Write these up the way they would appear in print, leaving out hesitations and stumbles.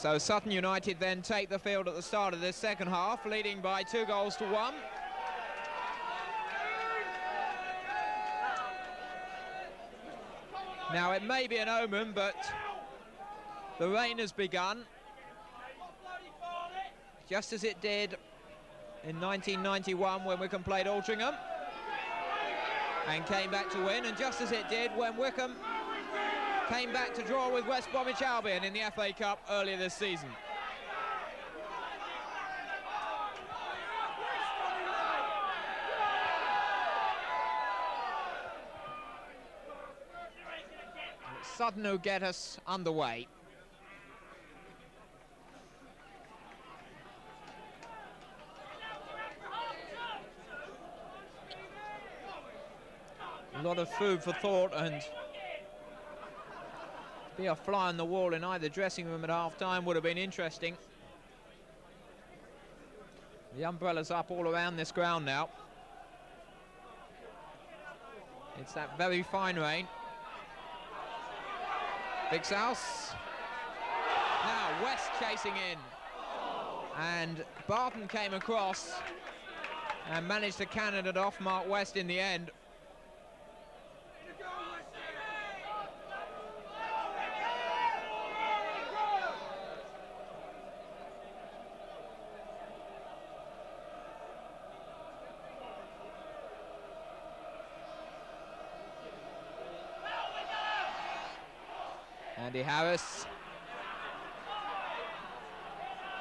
So Sutton United then take the field at the start of this second half, leading by 2-1. Now it may be an omen, but the rain has begun, just as it did in 1991 when Wycombe played Altrincham and came back to win, and just as it did when Wycombe came back to draw with West Bromwich Albion in the FA Cup earlier this season. Sutton who get us underway. A lot of food for thought, and to be a fly on the wall in either dressing room at half-time would have been interesting. The umbrellas up all around this ground now. It's that very fine rain. Big South. Now West chasing in. And Barton came across and managed to cannon it off Mark West in the end. Andy Harris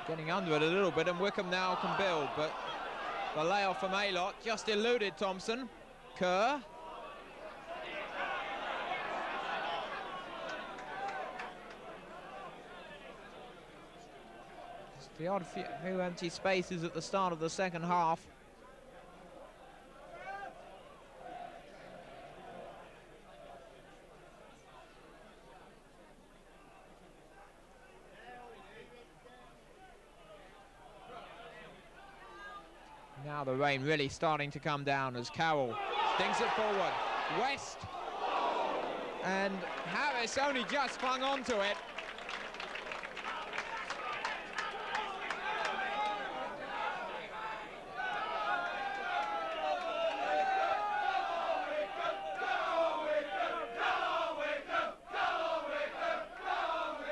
getting under it a little bit, and Wycombe now can build, but the layoff from Aylott just eluded Thompson. Kerr. Just the odd few empty spaces at the start of the second half. Now the rain really starting to come down as Carroll stings it forward. West. And Harris only just clung on to it.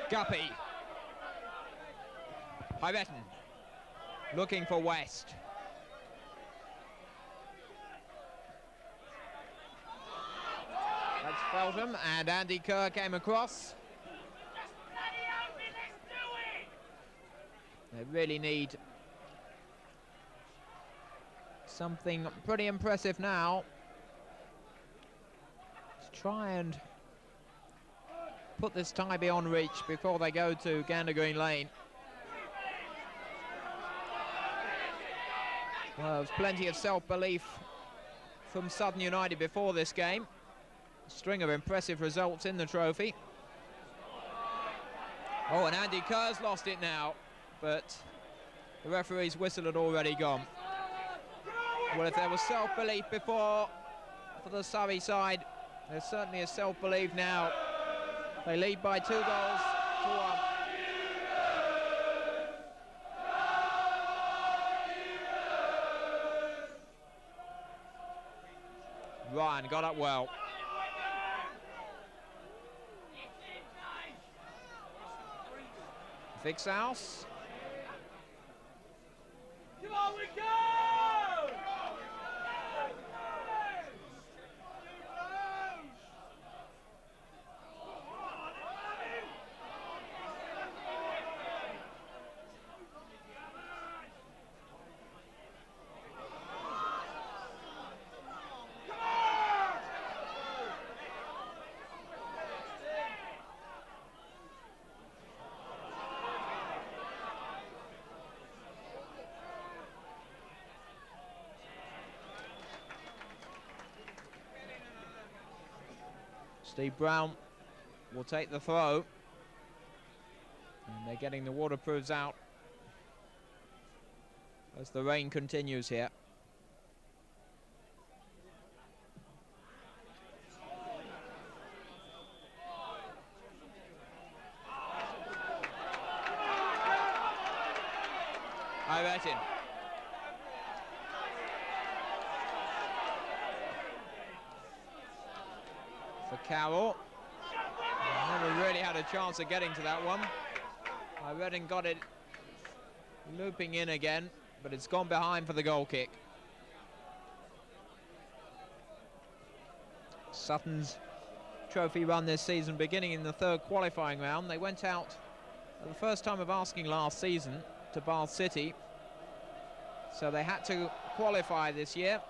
Guppy. Hybeton looking for West. That's Feltham, and Andy Kerr came across. They really need something pretty impressive now to try and put this tie beyond reach before they go to Gander Green Lane. Well, there's plenty of self-belief from Sutton United before this game. A string of impressive results in the trophy. Oh, and Andy Kerr's lost it now, but the referee's whistle had already gone. Well, if there was self-belief before for the Surrey side, there's certainly a self-belief now. They lead by 2-1. Ryan got up well. Fix House. Come on, we go! Steve Brown will take the throw, and they're getting the waterproofs out as the rain continues here. Carroll. Never really had a chance of getting to that one. Reading got it looping in again, but it's gone behind for the goal kick. Sutton's trophy run this season beginning in the third qualifying round. They went out for the first time of asking last season to Bath City, so they had to qualify this year.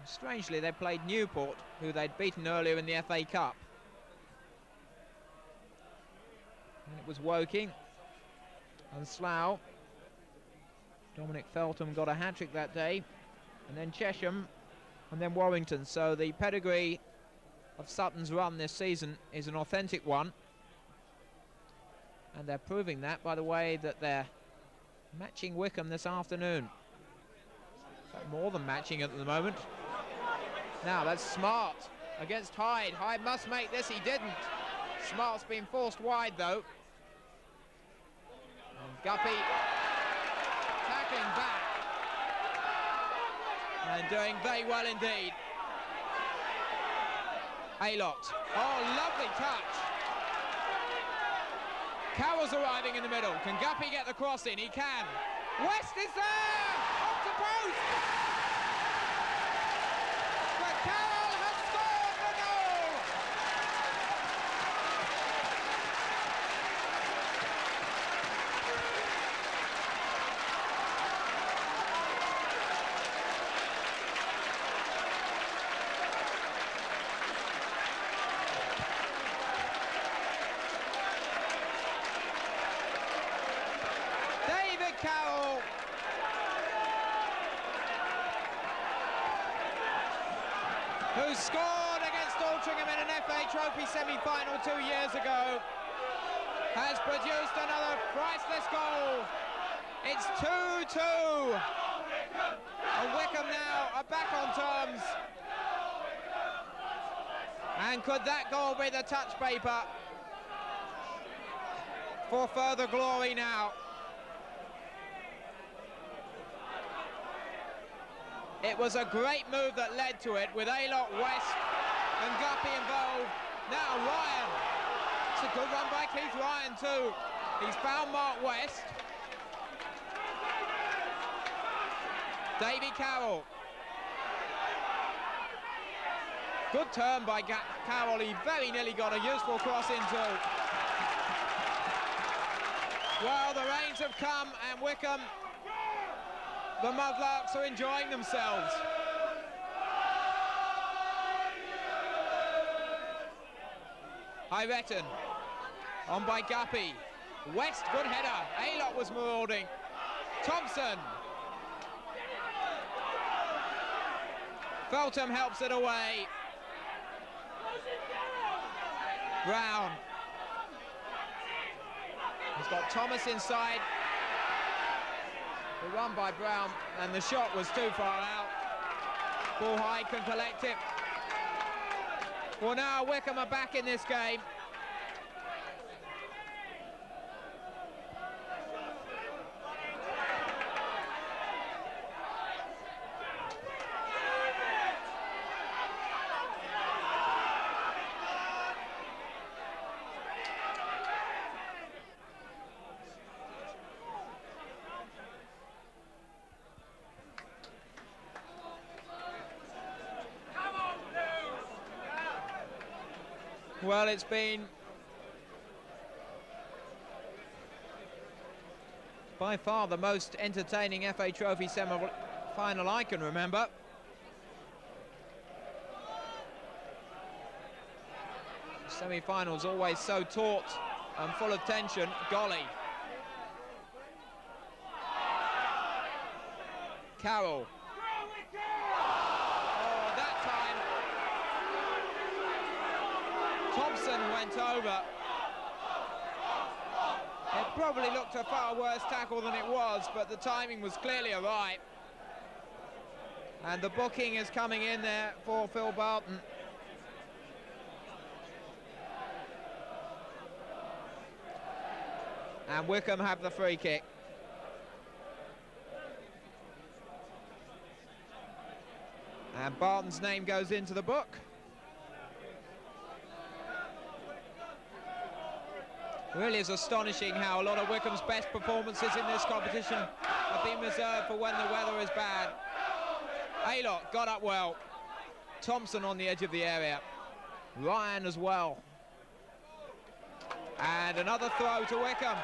Strangely, they played Newport, who they'd beaten earlier in the FA Cup. And it was Woking and Slough. Dominic Feltham got a hat-trick that day, and then Chesham, and then Warrington. So the pedigree of Sutton's run this season is an authentic one, and they're proving that by the way that they're matching Wycombe this afternoon. In fact, more than matching at the moment. Now that's Smart against Hyde. Hyde must make this, he didn't. Smart's been forced wide though. And Guppy tackling back and doing very well indeed. Aylott, oh lovely touch. Carroll's arriving in the middle. Can Guppy get the cross in? He can. West is there! Off the post! But Carroll has scored the goal! Carroll. Who scored against Altrincham in an FA Trophy semi-final 2 years ago, has produced another priceless goal. It's 2-2. And Wycombe now are back on terms. And could that goal be the touch paper for further glory now? It was a great move that led to it, with Aylott, West and Guppy involved. Now Ryan. It's a good run by Keith Ryan too. He's found Mark West. Davy Carroll. Good turn by Carroll. He very nearly got a useful cross in too. Well, the rains have come and Wycombe, the Mudlarks, are enjoying themselves. Hyretton on by Guppy. West, good header. Aylott was marauding. Thompson. Feltham helps it away. Brown. He's got Thomas inside. The run by Brown, and the shot was too far out. Ball high, can collect it. Well, now Wycombe are back in this game. Well, it's been by far the most entertaining FA Trophy semi-final I can remember. Semi-finals always so taut and full of tension. Golly. Carroll. Thompson went over. It probably looked a far worse tackle than it was, but the timing was clearly right. And the booking is coming in there for Phil Barton. And Wycombe have the free kick. And Barton's name goes into the book. Really is astonishing how a lot of Wycombe's best performances in this competition have been reserved for when the weather is bad. Aylott got up well. Thompson on the edge of the area. Ryan as well. And another throw to Wycombe.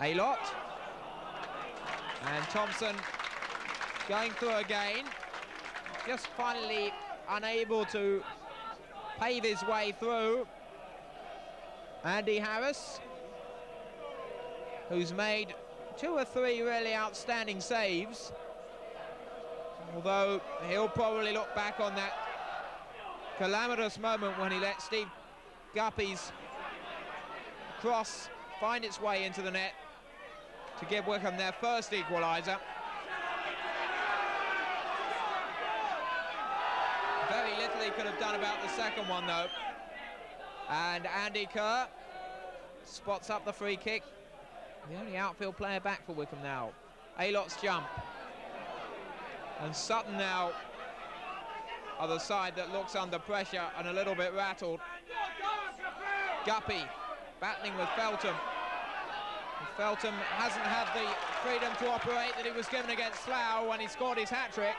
Aylott. And Thompson going through again. Just finally unable to pave his way through. Andy Harris, who's made 2 or 3 really outstanding saves, although he'll probably look back on that calamitous moment when he let Steve Guppy's cross find its way into the net to give Wycombe their first equaliser. Very little he could have done about the second one, though. And Andy Kerr spots up the free kick. The only outfield player back for Wycombe now. Aylott's jump. And Sutton now are the side that looks under pressure and a little bit rattled. Guppy battling with Feltham. And Feltham hasn't had the freedom to operate that he was given against Slough when he scored his hat-trick.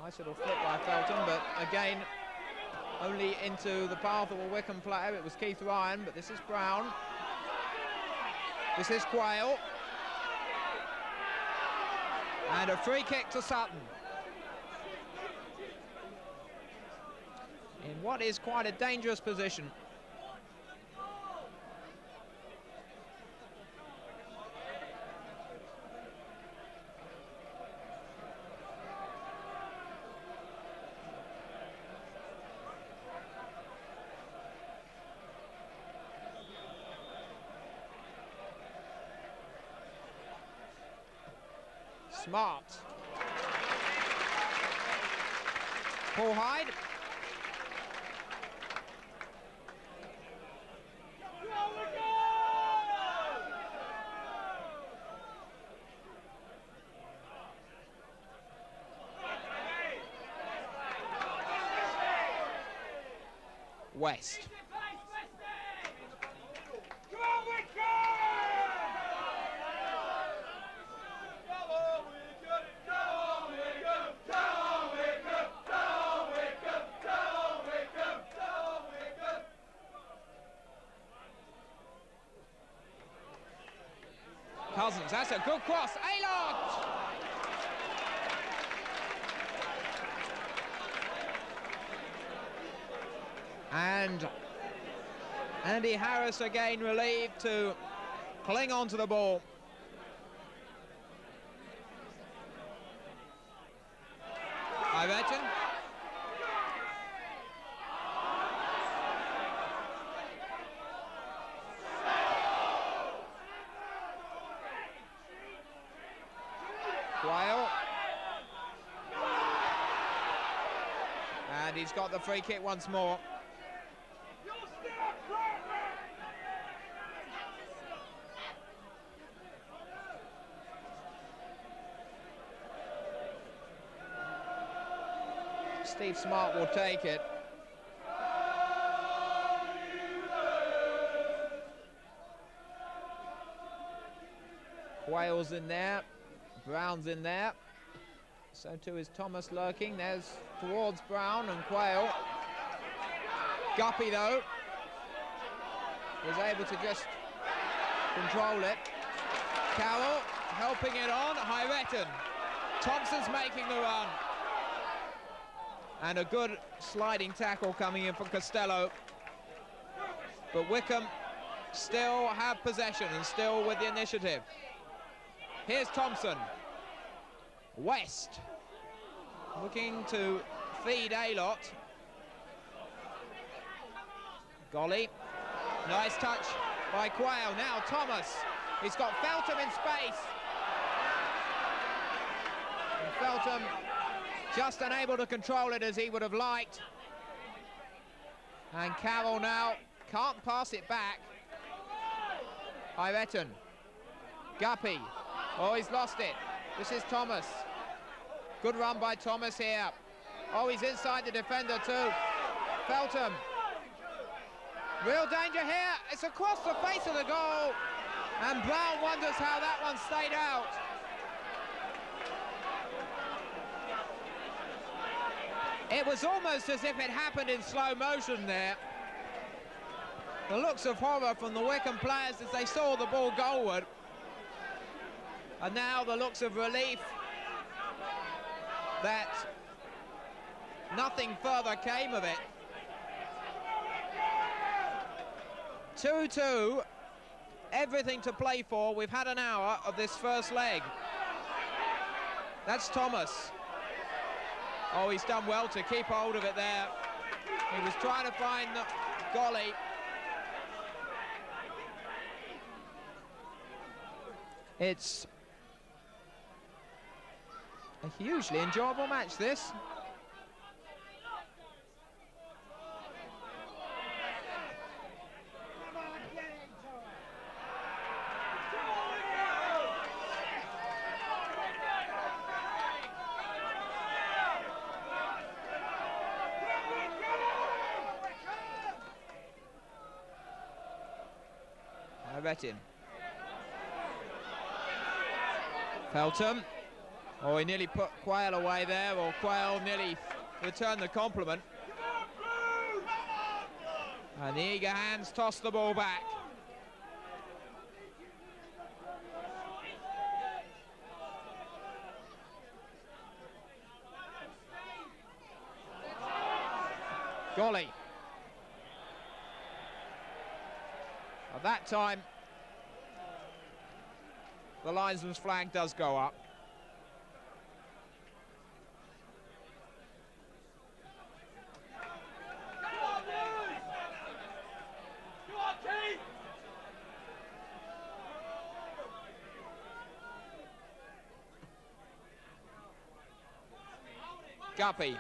Nice little flip by Feltham, but again, only into the path of a Wycombe player. It was Keith Ryan, but this is Brown. This is Quayle. And a free kick to Sutton. In what is quite a dangerous position. Smart. Paul Hyde. West. Cousins, that's a good cross. Aylott! And Andy Harris again relieved to cling on to the ball. I reckon. Quayle. And he's got the free kick once more. Steve Smart will take it. Quayle's in there. Brown's in there. So too is Thomas lurking. There's towards Brown and Quayle. Guppy, though, was able to just control it. Carroll helping it on. Hyretton. Thompson's making the run. And a good sliding tackle coming in from Costello. But Wycombe still have possession and still with the initiative. Here's Thompson. West looking to feed Aylott. Golly. Nice touch by Quayle. Now Thomas. He's got Feltham in space. And Feltham Just unable to control it as he would have liked. And Carroll now can't pass it back. Ireton. Guppy. Oh, he's lost it. This is Thomas. Good run by Thomas here. Oh, he's inside the defender too. Feltham. Real danger here. It's across the face of the goal. And Brown wonders how that one stayed out. It was almost as if it happened in slow motion there. The looks of horror from the Wycombe players as they saw the ball goalward. And now the looks of relief that nothing further came of it. 2-2, everything to play for. We've had an hour of this first leg. That's Thomas. Oh, he's done well to keep hold of it there. He was trying to find the Golly. It's a hugely enjoyable match, this. Ireton. Feltham. Oh, he nearly put Quayle away there, or Quayle nearly returned the compliment. And the eager hands toss the ball back. Golly. At that time, the linesman's flag does go up. Guppy.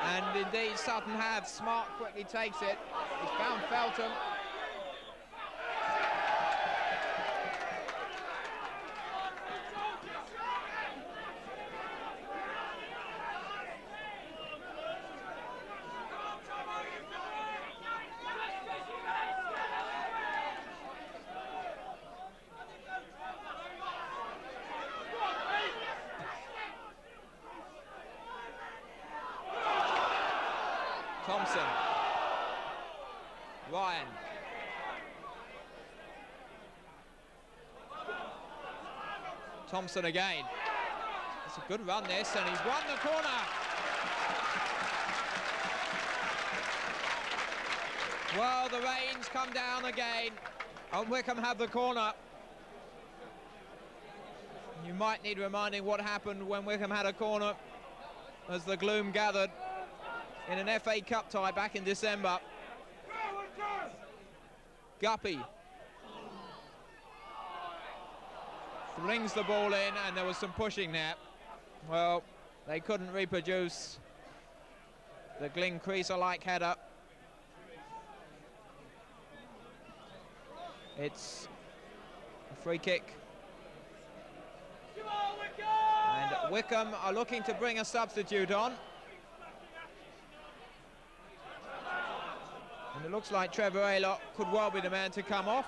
And indeed, Sutton have. Smart quickly takes it. He's found Feltham. Thompson. Ryan. Thompson again. It's a good run this, and he's won the corner. Well, the rains come down again, and Wycombe have the corner. You might need reminding what happened when Wycombe had a corner as the gloom gathered in an FA Cup tie back in December. Guppy flings the ball in, and there was some pushing there. Well, they couldn't reproduce the Glyn Creaser-like header. It's a free kick. And Wycombe are looking to bring a substitute on. And it looks like Trevor Aylock could well be the man to come off.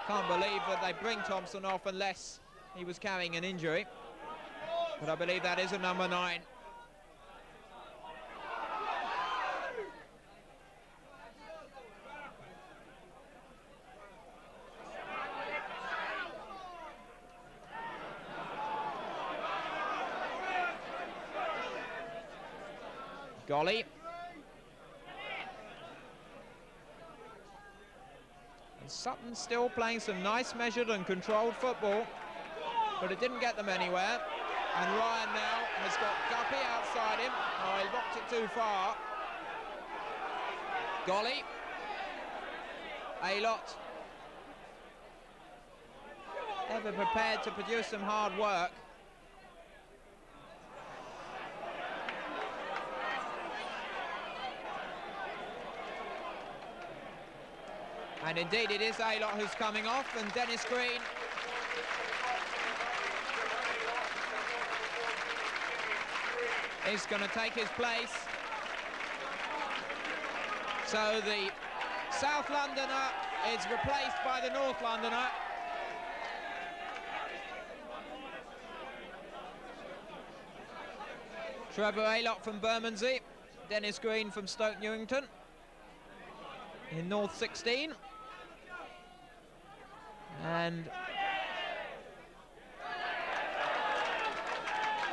Can't believe that they bring Thompson off unless he was carrying an injury. But I believe that is a number 9. Golly. Sutton still playing some nice measured and controlled football, but it didn't get them anywhere. And Ryan now has got Guppy outside him. Oh, he rocked it too far. Golly. A-Lot. Ever prepared to produce some hard work. And indeed it is A-Lot who's coming off, and Dennis Green is going to take his place. So the South Londoner is replaced by the North Londoner. Trevor A-Lot from Bermondsey, Dennis Green from Stoke Newington in North 16. And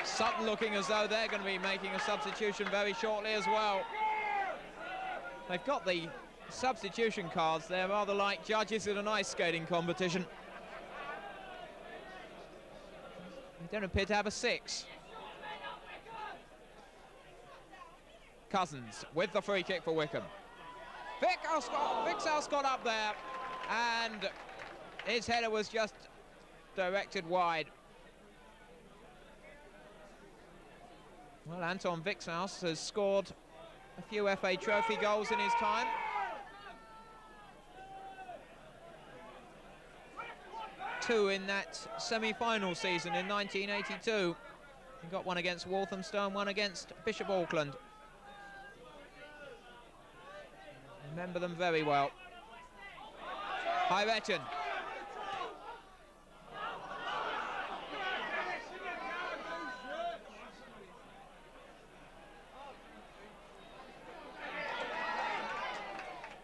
Sutton looking as though they're going to be making a substitution very shortly as well. They've got the substitution cards. They're rather like judges in an ice skating competition. They don't appear to have a 6. Cousins with the free kick for Wycombe. Vic Alscott up there, and his header was just directed wide. Well, Anton Vixhouse has scored a few FA Trophy goals in his time. Two in that semi-final season in 1982. He got one against Walthamstow, one against Bishop Auckland. Remember them very well. Hyretton.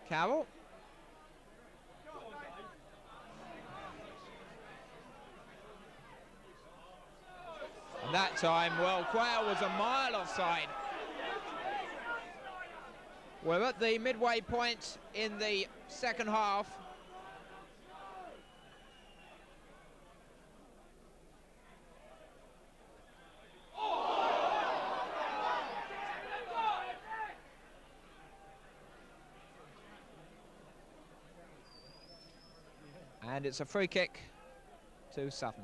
Carroll. And that time, well, Quayle was a mile offside. We're at the midway point in the second half. And it's a free kick to Sutton.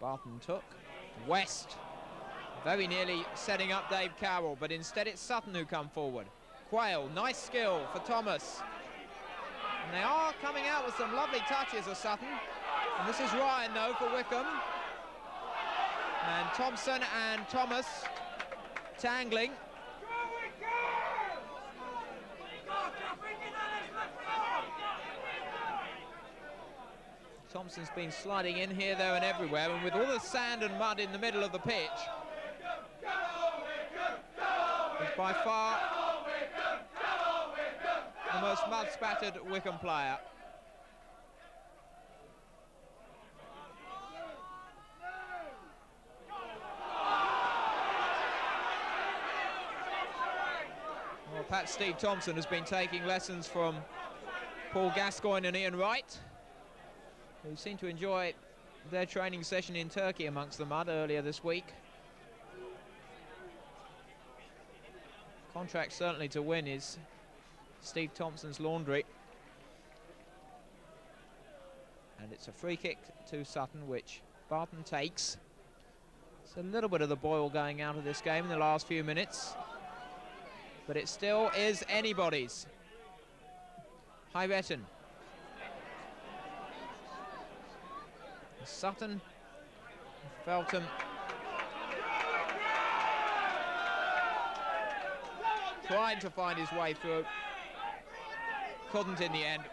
Barton took. West very nearly setting up Dave Carroll, but instead it's Sutton who come forward. Quayle, nice skill for Thomas. And they are coming out with some lovely touches of Sutton. And this is Ryan, though, for Wycombe. And Thompson and Thomas tangling. Thompson's been sliding in here, there and everywhere, and with all the sand and mud in the middle of the pitch, he's by far the most mud-spattered Wycombe player. Well, Pat Steve Thompson has been taking lessons from Paul Gascoigne and Ian Wright, who seem to enjoy their training session in Turkey amongst the mud earlier this week. Contract certainly to win is Steve Thompson's laundry. And it's a free kick to Sutton, which Barton takes. It's a little bit of the boil going out of this game in the last few minutes, but it still is anybody's. Hyretton. Sutton, Feltham. Tried to find his way through. Couldn't in the end.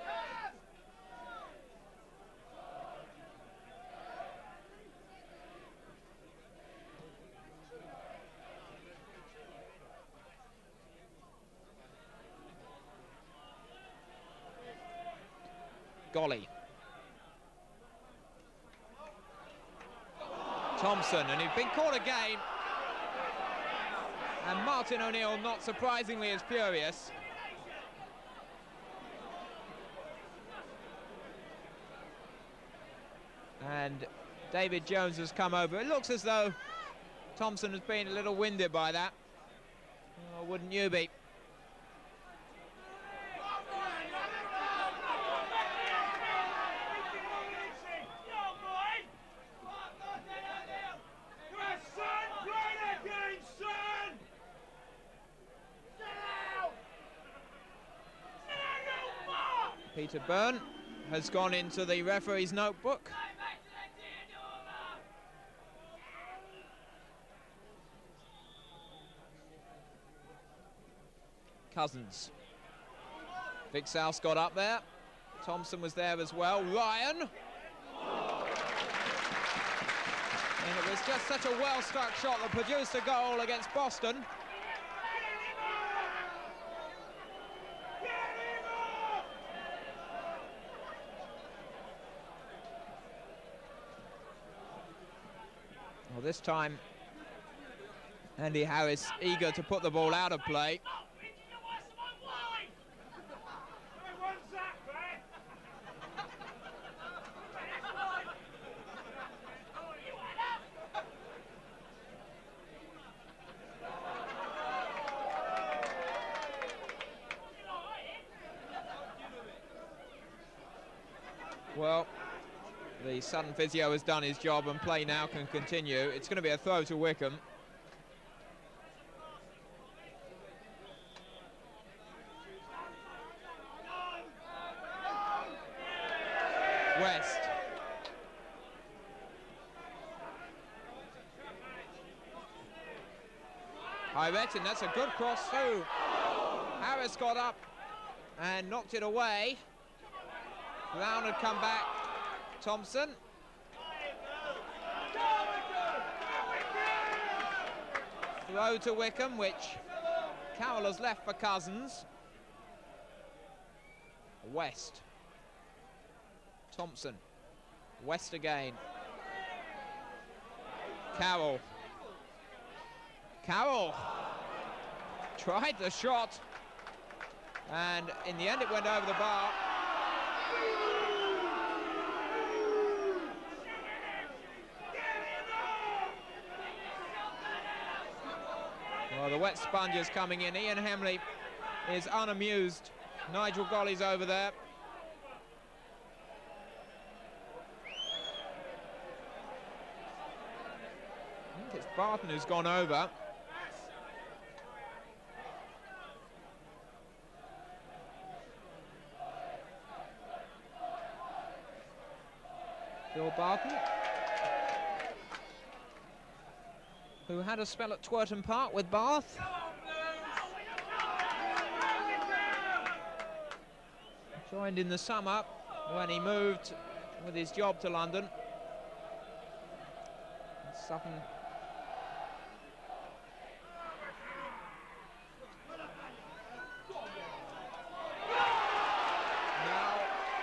Golly. Thompson, and he'd been caught again. And Martin O'Neill, not surprisingly, is furious. And David Jones has come over. It looks as though Thompson has been a little winded by that. Oh, wouldn't you be? Peter Byrne has gone into the referee's notebook. Cousins. Vic South got up there. Thompson was there as well. Ryan. And it was just such a well-struck shot that produced a goal against Boston. Well, this time, Andy Harris eager to put the ball out of play. Well, the Sutton physio has done his job and play now can continue. It's going to be a throw to Wycombe. West. I reckon that's a good cross through. Harris got up and knocked it away. Brown had come back. Thompson. Throw to Wycombe, which Carroll has left for Cousins. West. Thompson. West again. Carroll. Carroll tried the shot, and in the end it went over the bar. Well, the wet sponge is coming in. Ian Hemley is unamused. Nigel Golly's over there. I think it's Barton who's gone over. Phil Barton, who had a spell at Twerton Park with Bath. Joined in the summer when he moved with his job to London. Sutton. Now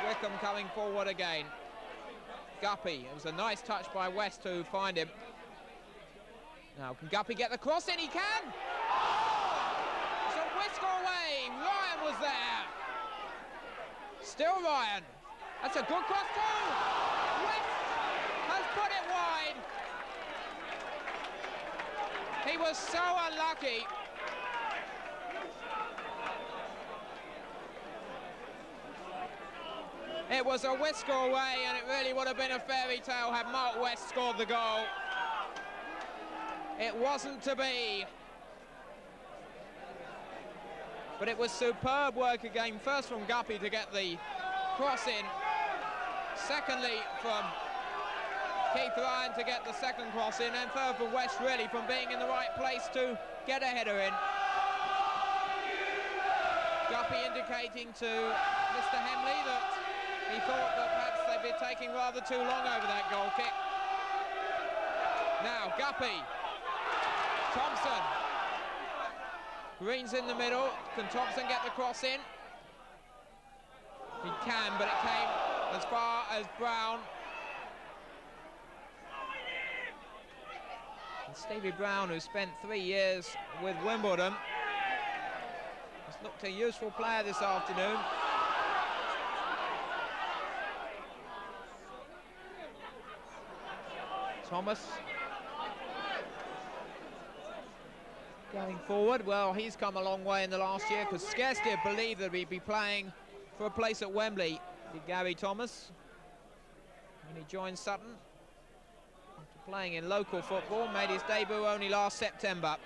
Wycombe coming forward again. Guppy, it was a nice touch by West to find him. Now, can Guppy get the cross in? He can! It's a whisker away. Ryan was there. Still Ryan. That's a good cross too. West has put it wide. He was so unlucky. It was a whisker away, and it really would have been a fairy tale had Mark West scored the goal. It wasn't to be. But it was superb work again, first from Guppy to get the cross in. Secondly, from Keith Ryan to get the second cross in, and third from West, really, from being in the right place to get a header in. Guppy indicating to Mr. Hemley that he thought that perhaps they'd be taking rather too long over that goal kick. Now, Guppy. Thompson. Green's in the middle. Can Thompson get the cross in? He can, but it came as far as Brown. And Stevie Brown, who spent 3 years with Wimbledon, has looked a useful player this afternoon. Thomas going forward. Well, he's come a long way in the last year, because scarcely believed that he'd be playing for a place at Wembley, did Gary Thomas, when he joined Sutton. After playing in local football, made his debut only last September.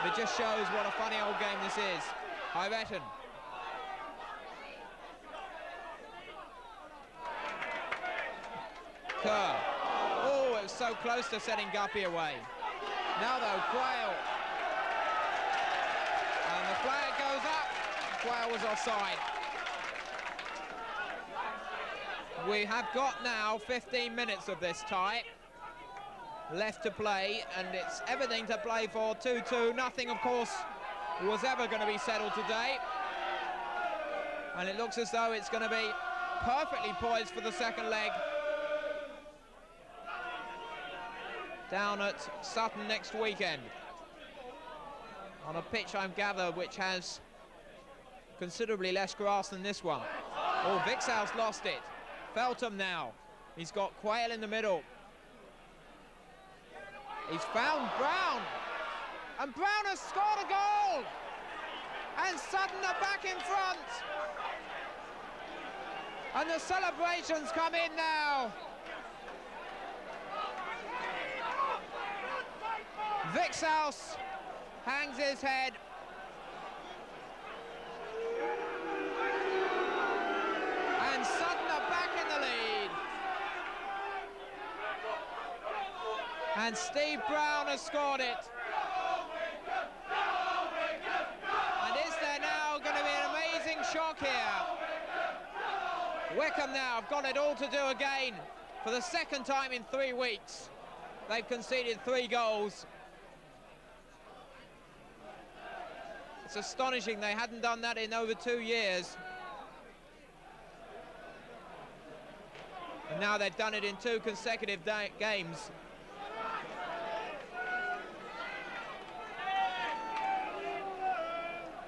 It just shows what a funny old game this is. Hyretton. Kerr. Oh, it was so close to setting Guppy away. Now though, Quayle. And the flag goes up. Quayle was offside. We have got now 15 minutes of this tie left to play, and it's everything to play for. 2-2. Nothing, of course, was ever going to be settled today. And it looks as though it's going to be perfectly poised for the second leg down at Sutton next weekend, on a pitch, I'm gathered, which has considerably less grass than this one. Oh, Vixhouse lost it. Feltham now. He's got Quayle in the middle. He's found Brown. And Brown has scored a goal. And Sutton are back in front. And the celebrations come in now. Vixhouse hangs his head. And Sutton are back in the lead. And Steve Brown has scored it. And is there now going to be an amazing shock here? Wycombe now have got it all to do again for the second time in 3 weeks. They've conceded 3 goals. It's astonishing they hadn't done that in over 2 years. And now they've done it in 2 consecutive games.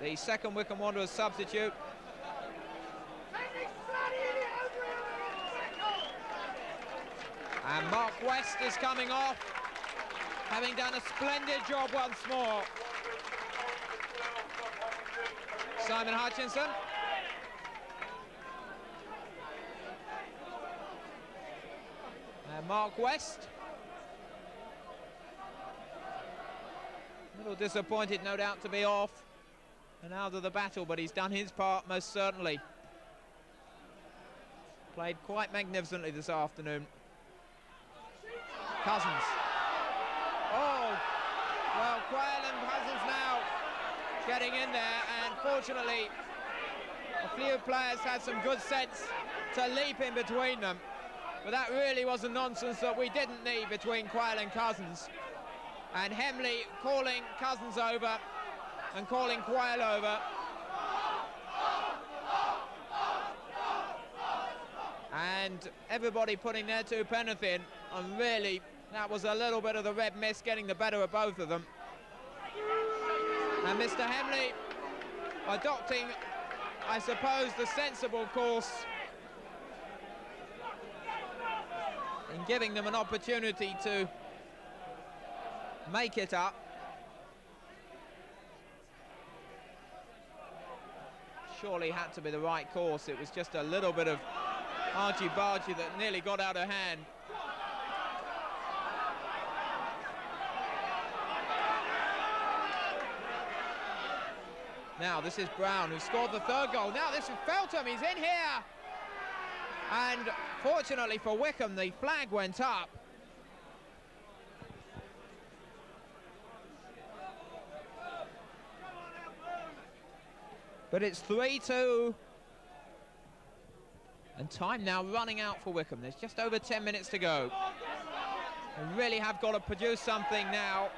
The second Wycombe Wanderers substitute. And Mark West is coming off, having done a splendid job once more. Simon Hutchinson. And Mark West. A little disappointed, no doubt, to be off and out of the battle, but he's done his part most certainly. Played quite magnificently this afternoon. Cousins. Oh, well, Quayle and Cousins now getting in there, and fortunately a few players had some good sense to leap in between them, but that really was a nonsense that we didn't need between Quayle and Cousins. And Hemley calling Cousins over and calling Quayle over. And everybody putting their 2 penneth in, and really that was a little bit of the red mist getting the better of both of them. And Mr. Hemley adopting, I suppose, the sensible course in giving them an opportunity to make it up. Surely had to be the right course. It was just a little bit of argy-bargy that nearly got out of hand. Now this is Brown, who scored the 3rd goal. Now this is Feltham, he's in here. And fortunately for Wycombe, the flag went up. But it's 3-2. And time now running out for Wycombe. There's just over 10 minutes to go. They really have got to produce something now.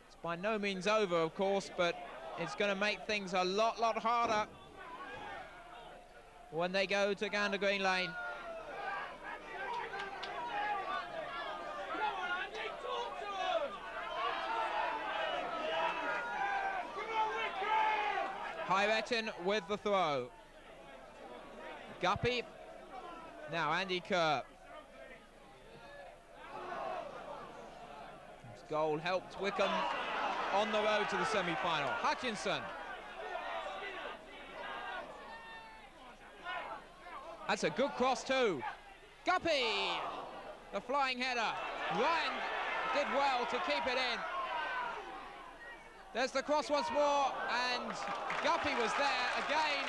It's by no means over, of course, but it's going to make things a lot harder when they go to Gander Green Lane. Hyretton with the throw. Guppy Now Andy Kerr. His goal helped Wycombe on the road to the semi-final. Hutchinson. That's a good cross too. Guppy, the flying header. Ryan did well to keep it in. There's the cross once more, and Guppy was there again,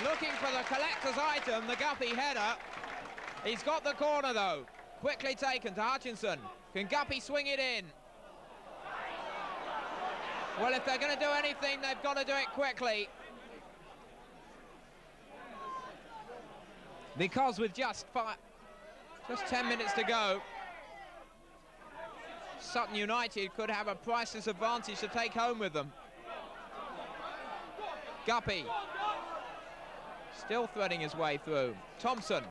looking for the collector's item, the Guppy header. He's got the corner though. Quickly taken to Hutchinson. Can Guppy swing it in? Well, if they're going to do anything, they've got to do it quickly. Because with just 10 minutes to go, Sutton United could have a priceless advantage to take home with them. Guppy still threading his way through. Thompson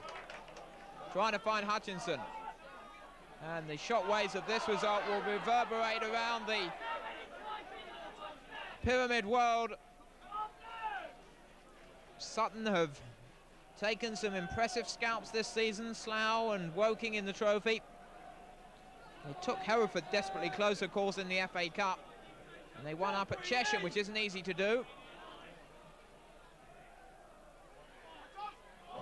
trying to find Hutchinson. And the shockwaves of this result will reverberate around the Pyramid world. Sutton have taken some impressive scalps this season, Slough and Woking in the trophy. They took Hereford desperately close, of course, in the FA Cup. And they won up at Cheshire, which isn't easy to do.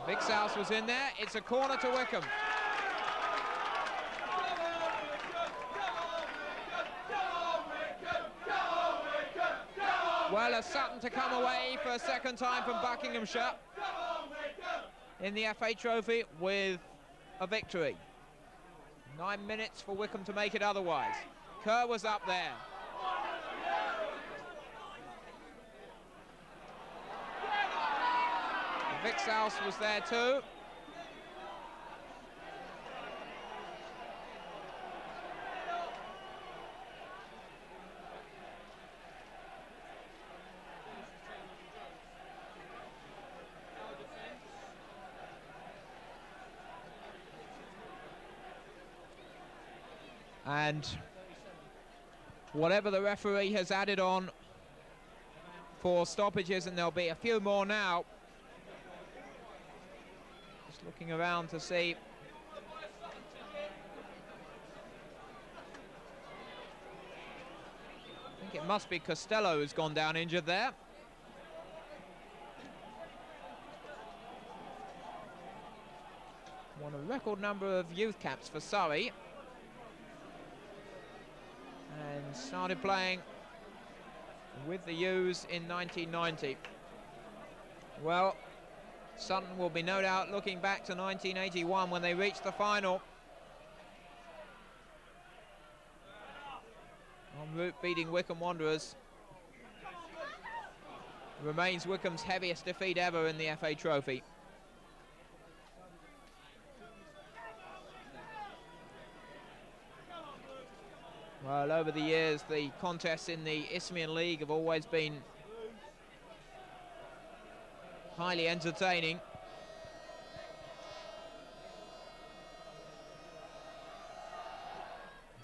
Big South was in there. It's a corner to Wycombe. Well, a Sutton to come away for a second time from Buckinghamshire in the FA Trophy with a victory. 9 minutes for Wycombe to make it otherwise. Kerr was up there. Vic South was there too. And whatever the referee has added on for stoppages, and there'll be a few more now. Just looking around to see. I think it must be Costello who's gone down injured there. Won a record number of youth caps for Surrey. And started playing with the U's in 1990. Well, Sutton will be no doubt looking back to 1981 when they reached the final. En route beating Wycombe Wanderers. Remains Wycombe's heaviest defeat ever in the FA Trophy. Well, over the years, the contests in the Isthmian League have always been highly entertaining.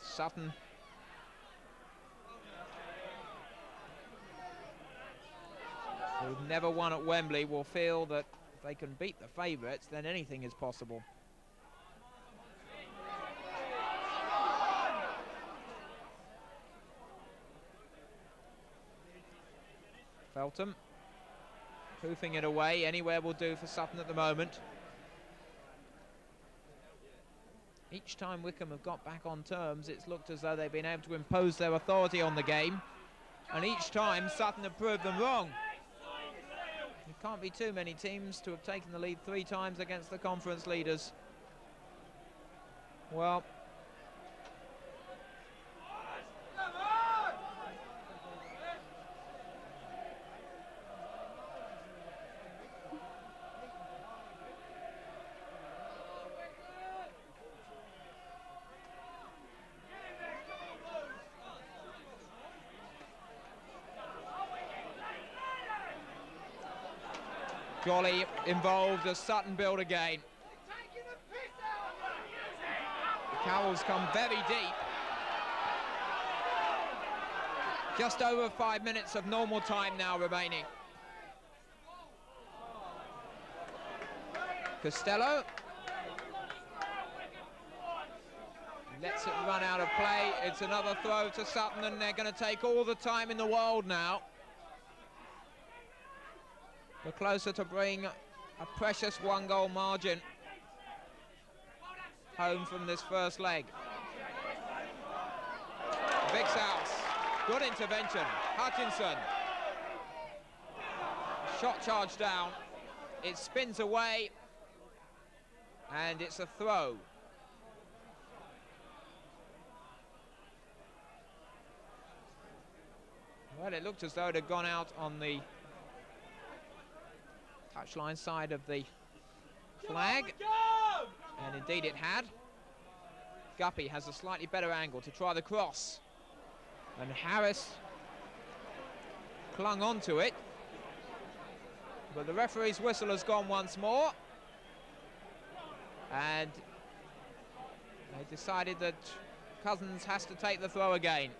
Sutton who've never won at Wembley will feel that if they can beat the favourites, then anything is possible. Feltham hoofing it away. Anywhere will do for Sutton at the moment. Each time Wycombe have got back on terms, it's looked as though they've been able to impose their authority on the game, and each time Sutton have proved them wrong. There can't be too many teams to have taken the lead 3 times against the conference leaders. Well, Jolly involved as Sutton build again. The Cowls come very deep. Just over 5 minutes of normal time now remaining. Costello lets it run out of play. It's another throw to Sutton, and they're going to take all the time in the world now. They're closer to bring a precious 1-goal margin home from this first leg. Vic's house, good intervention. Hutchinson, shot charged down. It spins away, and it's a throw. Well, it looked as though it had gone out on the touchline side of the flag, and indeed it had. Guppy has a slightly better angle to try the cross, and Harris clung onto it, but the referee's whistle has gone once more, and they decided that Cousins has to take the throw again.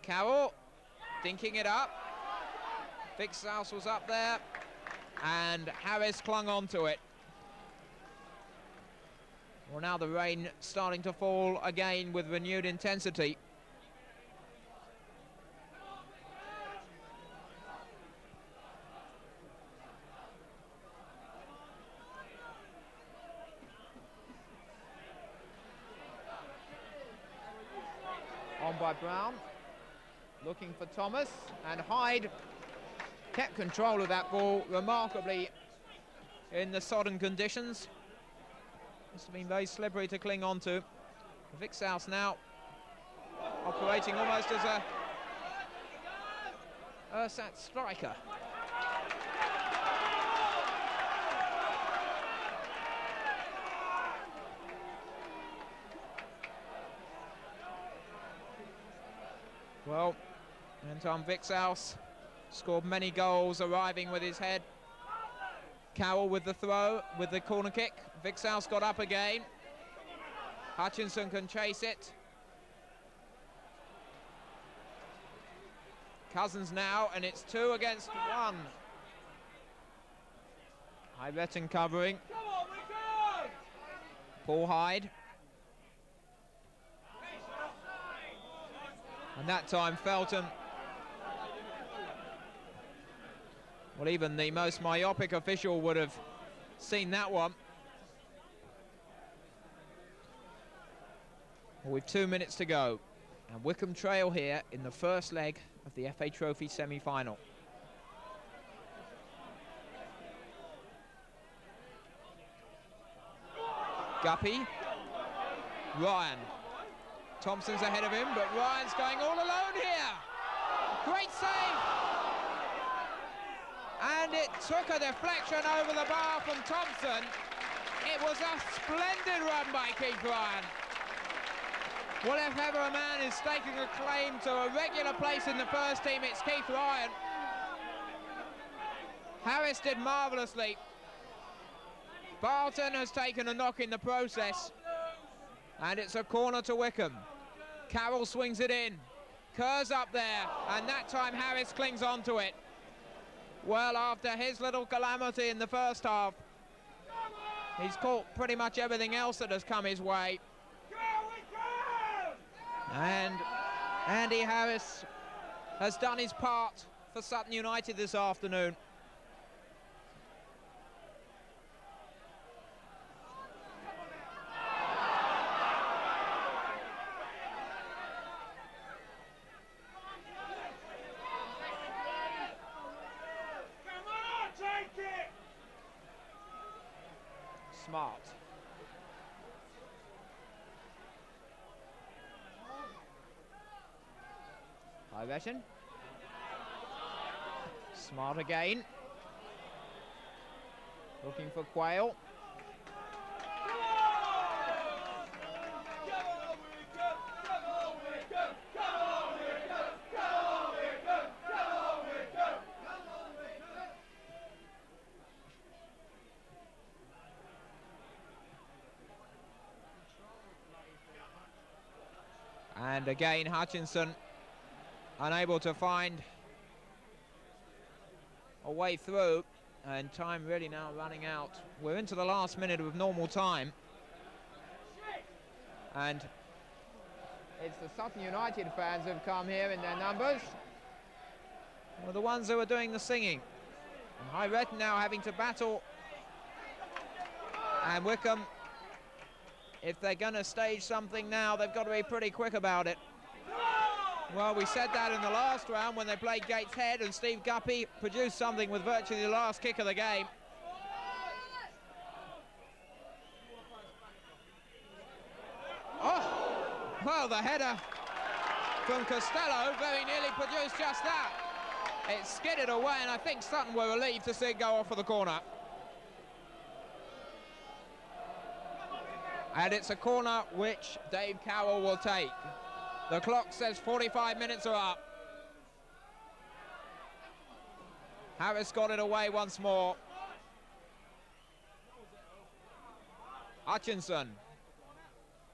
Carroll dinking it up. Vic's house was up there, and Harris clung onto it. Well, now the rain starting to fall again with renewed intensity. On by Brown, looking for Thomas, and Hyde kept control of that ball remarkably in the sodden conditions. Must have been very slippery to cling on to. Vic's house now operating almost as a ersatz striker. Well, Anton Vic's house scored many goals, arriving with his head. Carroll with the throw, with the corner kick. Vic's house got up again. Hutchinson can chase it. Cousins now, and it's 2 against 1. Hybeton covering. Paul Hyde. And that time Felton, well, even the most myopic official would have seen that one. Well, with 2 minutes to go, and Wycombe trail here in the first leg of the FA Trophy semi-final. Guppy, Ryan. Thompson's ahead of him, but Ryan's going all alone here. Great save. And it took a deflection over the bar from Thompson. It was a splendid run by Keith Ryan. Well, if ever a man is staking a claim to a regular place in the first team, it's Keith Ryan. Harris did marvellously. Barton has taken a knock in the process, and it's a corner to Wycombe. Carroll swings it in. Kerr's up there, and that time Harris clings onto it. Well, after his little calamity in the first half, he's caught pretty much everything else that has come his way. And Andy Harris has done his part for Sutton United this afternoon. Smart. Hybeton. Smart again. Looking for Quayle. And again, Hutchinson unable to find a way through. And time really now running out. We're into the last minute of normal time. And it's the Sutton United fans who've come here in their numbers. Well, the ones who are doing the singing. And High Wycombe now having to battle. And Wycombe, if they're going to stage something now, they've got to be pretty quick about it. Well, we said that in the last round when they played Gateshead, and Steve Guppy produced something with virtually the last kick of the game. Oh, well, the header from Costello very nearly produced just that. It skidded away, and I think Sutton were relieved to see it go off for the corner. And it's a corner which Dave Carroll will take. The clock says 45 minutes are up. Harris got it away once more. Hutchinson.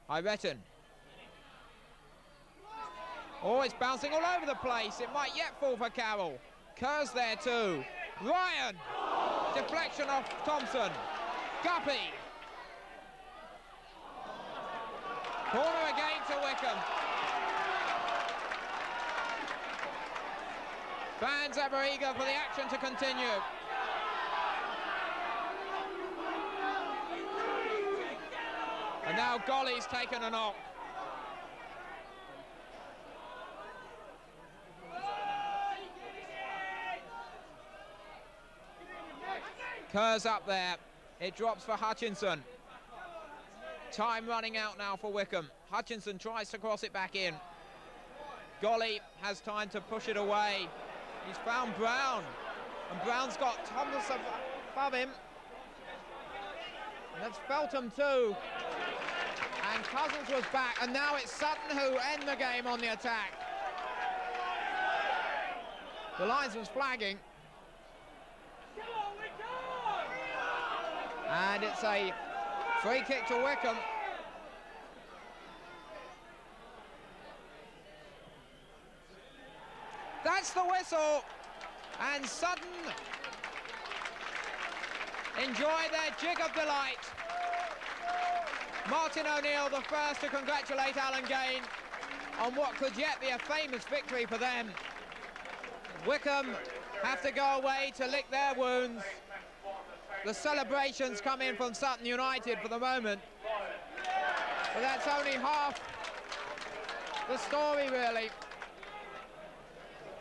Hyretton. Oh, it's bouncing all over the place. It might yet fall for Carroll. Kerr's there too. Ryan. Deflection off Thompson. Guppy. Corner again to Wycombe. Fans ever eager for the action to continue. And now Golly's taken a knock. Kerr's up there. It drops for Hutchinson. Time running out now for Wycombe. Hutchinson tries to cross it back in. Golly has time to push it away. He's found Brown. And Brown's got Thomas above him. And that's Feltham too. And Cousins was back. And now it's Sutton who end the game on the attack. The linesman's flagging. And it's a free kick to Wycombe. That's the whistle. And Sutton enjoy their jig of delight. Martin O'Neill, the first to congratulate Alan Gain on what could yet be a famous victory for them. Wycombe have to go away to lick their wounds. The celebrations come in from Sutton United for the moment. But that's only half the story, really.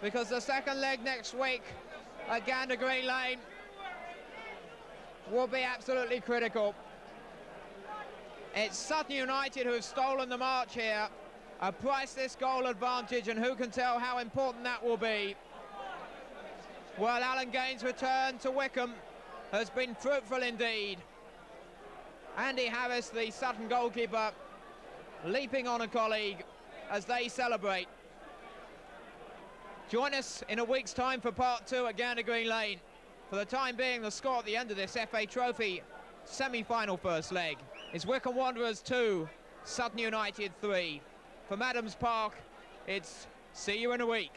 Because the second leg next week at Gander Green Lane will be absolutely critical. It's Sutton United who have stolen the march here, a priceless goal advantage, and who can tell how important that will be. Well, Alan Gain's return to Wycombe has been fruitful indeed. Andy Harris, the Sutton goalkeeper, leaping on a colleague as they celebrate. Join us in a week's time for part 2 at Gander Green Lane. For the time being, the score at the end of this FA Trophy semi-final first leg is Wycombe Wanderers 2, Sutton United 3. From Adams Park, it's see you in a week.